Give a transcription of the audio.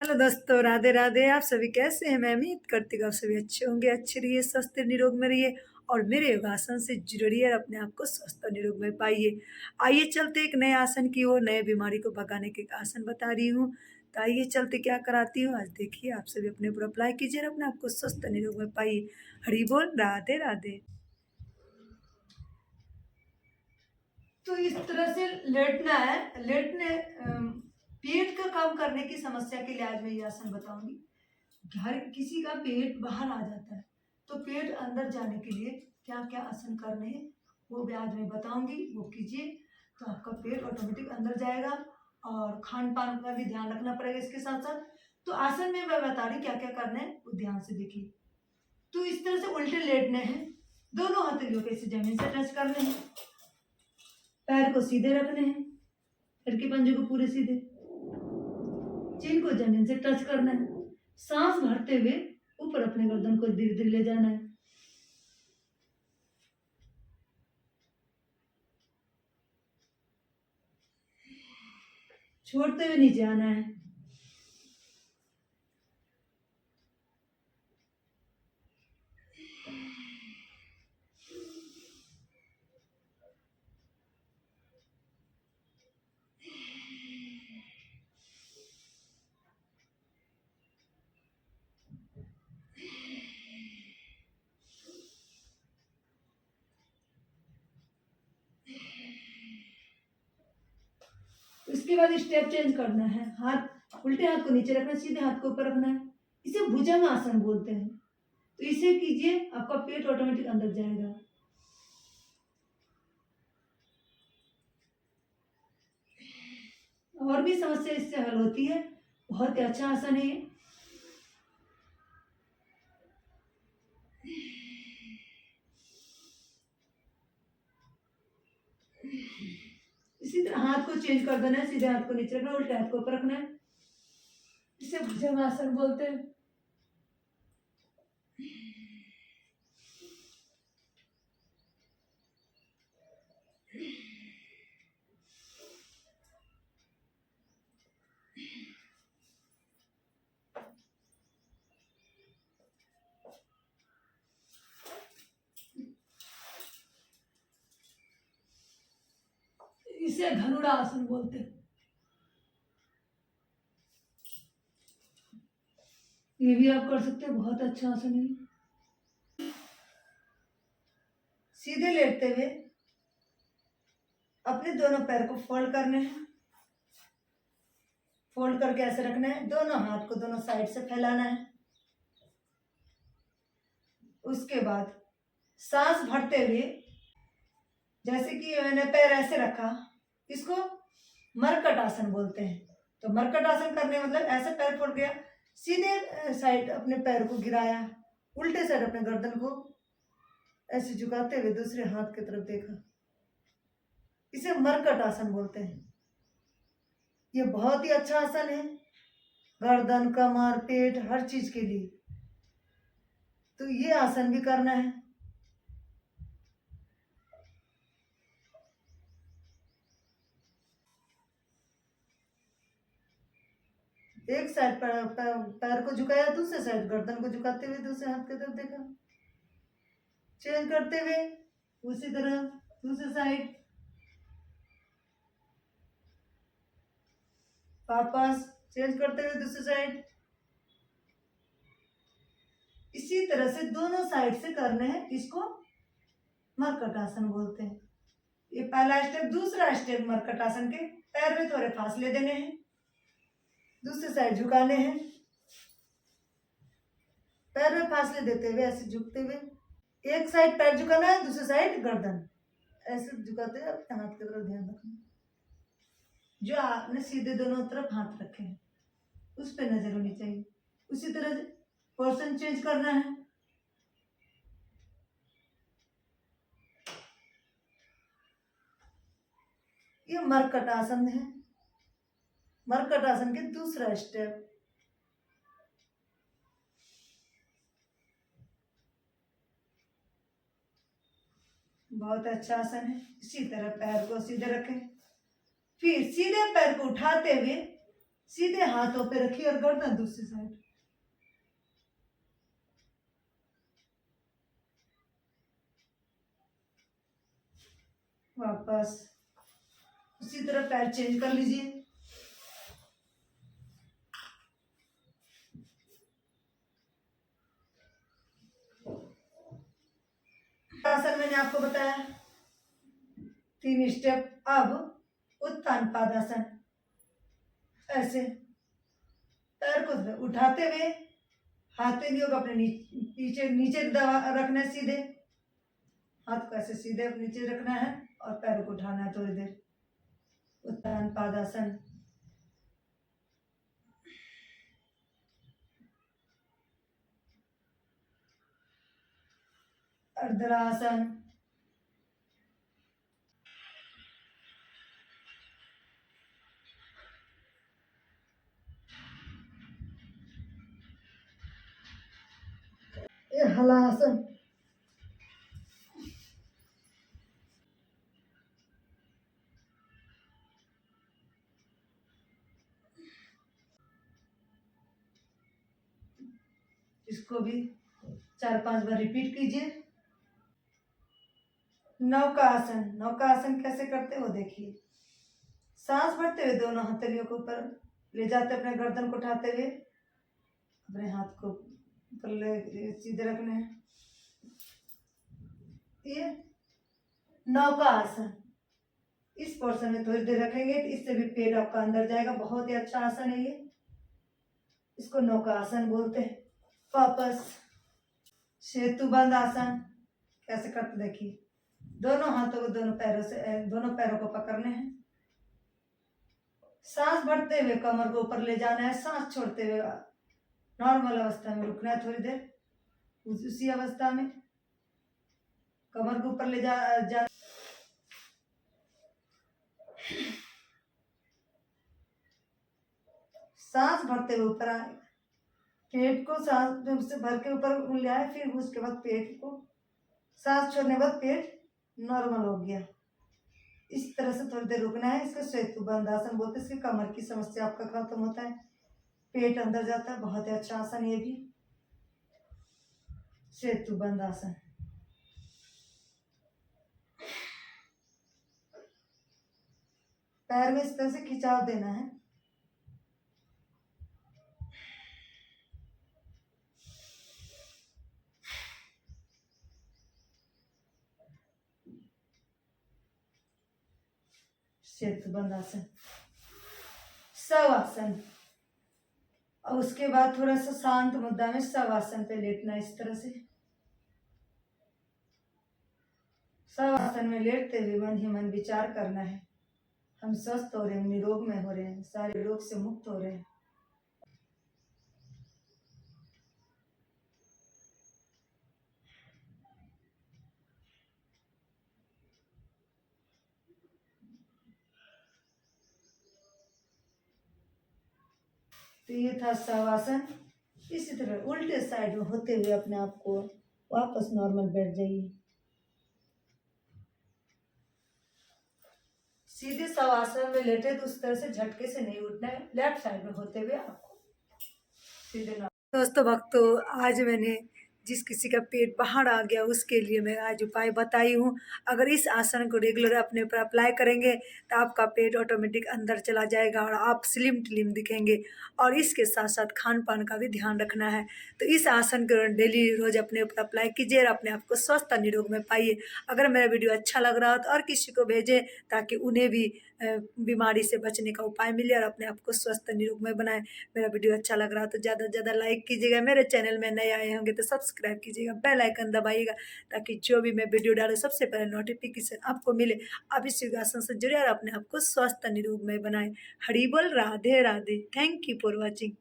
Hello दोस्तों, राधे राधे। आप सभी कैसे हैं? मैं उम्मीद करती हूँ आप सभी अच्छे होंगे, अच्छे रहिए, स्वस्थ निरोग में रहिए और मेरे योगासन से जुड़िए और अपने आप को स्वस्थ और निरोग में पाइए। आइए चलते एक नए आसन की ओर, नए बीमारी को भगाने के एक आसन बता रही हूँ। तो आइए चलते क्या कराती हूँ आज देखिए। आप सभी अपने ऊपर अप्लाई कीजिए और अपने आप को स्वस्थ और निरोग में पाइए। हरि बोल, राधे राधे। तो इस तरह से लेटना है। पेट का काम करने की समस्या के लिए आज मैं ये आसन बताऊंगी। हर किसी का पेट बाहर आ जाता है, तो पेट अंदर जाने के लिए क्या क्या आसन करने हैं वो भी आज मैं बताऊंगी। वो कीजिए तो आपका पेट ऑटोमेटिक अंदर जाएगा। और खान पान का भी ध्यान रखना पड़ेगा इसके साथ साथ। तो आसन में मैं बता रही क्या क्या करना है वो ध्यान से देखिए। तो इस तरह से उल्टे लेटने हैं, दोनों हथेलियों को इसे जमीन से टच करने हैं, पैर को सीधे रखने हैं, पैर के पंजे को पूरे सीधे, चीन को जमीन से टच करना है। सांस भरते हुए ऊपर अपने गर्दन को धीरे धीरे ले जाना है। छोड़ते हुए नीचे आना है। उसके बाद स्टेप चेंज करना है। हाथ उल्टे हाथ को नीचे रखना, सीधे हाथ को ऊपर रखना है। इसे भुजंग आसन बोलते हैं। तो इसे कीजिए, आपका पेट ऑटोमेटिक अंदर जाएगा। और भी समस्या इससे हल होती है। बहुत ही अच्छा आसन है ये। इसी तरह हाथ को चेंज कर देना है, सीधे हाथ को नीचे रखना, उल्टे हाथ को ऊपर रखना है। इसे भुजंग आसन बोलते हैं। इसे धनुरा आसन बोलते हैं। ये भी आप कर सकते हैं, बहुत अच्छा आसन है। सीधे लेटते हुए अपने दोनों पैर को फोल्ड करने हैं। फोल्ड करके ऐसे रखना है, दोनों हाथ को दोनों साइड से फैलाना है। उसके बाद सांस भरते हुए, जैसे कि मैंने पैर ऐसे रखा, इसको मरकट आसन बोलते हैं। तो मरकट आसन करने मतलब ऐसे पैर फोल्ड गया, सीधे साइड अपने पैर को गिराया, उल्टे साइड अपने गर्दन को ऐसे झुकाते हुए दूसरे हाथ की तरफ देखा। इसे मरकट आसन बोलते हैं। ये बहुत ही अच्छा आसन है, गर्दन, कमर, पेट, हर चीज के लिए। तो ये आसन भी करना है। एक साइड पैर को झुकाया, दूसरे साइड गर्दन को झुकाते हुए दूसरे हाथ की तरफ देखा। चेंज करते हुए उसी तरह दूसरी साइड, वापस चेंज करते हुए दूसरी साइड। इसी तरह से दोनों साइड से करने हैं। इसको मरकट आसन बोलते हैं। ये पहला स्टेप। दूसरा स्टेप मरकट आसन के, पैर में थोड़े फासले देने हैं, दूसरी साइड झुकाने हैं। पैर में फासले देते हुए ऐसे झुकते हुए, एक साइड पैर झुकाना है, दूसरी साइड गर्दन ऐसे झुकाते हुए अपने हाथ की तरफ ध्यान रखना। जो आपने सीधे दोनों तरफ हाथ रखे हैं उस पर नजर होनी चाहिए। उसी तरह पोर्शन चेंज करना है। ये मरकट आसन है। मरकट आसन के दूसरा स्टेप। बहुत अच्छा आसन है। इसी तरह पैर को सीधे रखें, फिर सीधे पैर को उठाते हुए सीधे हाथों पे रखिए और गर्दन दूसरी साइड। वापस उसी तरह पैर चेंज कर लीजिए। आसन मैंने आपको बताया 3 स्टेप। अब उत्तान पादासन, ऐसे पैर को उठाते हुए हाथ पे नहीं होगा, अपने नीचे नीचे दबा रखना है, सीधे हाथ को ऐसे सीधे नीचे रखना है और पैरों को उठाना है थोड़ी देर। उत्तान पादासन, अर्धरासन, हलासन, इसको भी 4-5 बार रिपीट कीजिए। नौका आसन, नौका आसन कैसे करते हो देखिए। सांस भरते हुए दोनों हथेलियों को ऊपर ले जाते, अपने गर्दन को उठाते हुए अपने हाथ को ऊपर सीधे रखने हैं। ये नौका आसन, इस पोर्शन में थोड़ी देर रखेंगे तो इससे भी पेट आपका अंदर जाएगा। बहुत ही अच्छा आसन है ये, इसको नौका आसन बोलते हैं। वापस सेतु बंद आसन कैसे करते देखिए। दोनों हाथों को दोनों पैरों को पकड़ने हैं। सांस भरते हुए कमर को ऊपर ले जाना है, सांस छोड़ते हुए नॉर्मल अवस्था में रुकना है थोड़ी देर। उसी अवस्था में कमर को ऊपर ले जा सांस भरते हुए ऊपर आए, पेट को सांस से भर के ऊपर ले आए, फिर उसके बाद पेट को सांस छोड़ने के बाद पेट नॉर्मल हो गया। इस तरह से थोड़ी देर रुकना है। इसको सेतु बंद आसन बोलते हैं। इसकी कमर की समस्या आपका खत्म होता है, पेट अंदर जाता है। बहुत ही अच्छा आसन ये भी, सेतु बंद आसन। पैर में इस तरह से खिंचाव देना है। सेतु बंद आसन, शवासन। और उसके बाद थोड़ा सा शांत मुद्रा में शवासन पे लेटना। इस तरह से शवासन में लेटते हुए मन ही मन विचार करना है, हम स्वस्थ हो रहे हैं, निरोग में हो रहे हैं, सारे रोग से मुक्त हो रहे हैं। तो ये था शवासन। इसी तरह उल्टे साइड में होते हुए अपने आप को वापस नॉर्मल बैठ जाइए। सीधे शवासन में लेटे तो उस तरह से झटके से नहीं उठना है। लेफ्ट साइड में होते हुए आपको सीधे। दोस्तों भक्तों, आज मैंने जिस किसी का पेट बाहर आ गया उसके लिए मैं आज उपाय बताई हूँ। अगर इस आसन को रेगुलर अपने ऊपर अप्लाई करेंगे तो आपका पेट ऑटोमेटिक अंदर चला जाएगा और आप स्लिम ट्लिम दिखेंगे। और इसके साथ साथ खान पान का भी ध्यान रखना है। तो इस आसन को डेली रोज अपने ऊपर अप्लाई कीजिए और अपने आप को स्वस्थ निरोग में पाइए। अगर मेरा वीडियो अच्छा लग रहा हो तो और किसी को भेजें ताकि उन्हें भी बीमारी से बचने का उपाय मिले और अपने आप को स्वस्थ निरोग में बनाए। मेरा वीडियो अच्छा लग रहा हो तो ज़्यादा से ज़्यादा लाइक कीजिएगा। मेरे चैनल में नए आए होंगे तो सब्सक्राइब कीजिएगा, बेल आइकन दबाइएगा ताकि जो भी मैं वीडियो डालूँ सबसे पहले नोटिफिकेशन आपको मिले। आप इस योगासन से जुड़े और अपने आप को स्वस्थ निरोग में बनाए। हरि बोल, Radhe Radhe. Thank you for watching.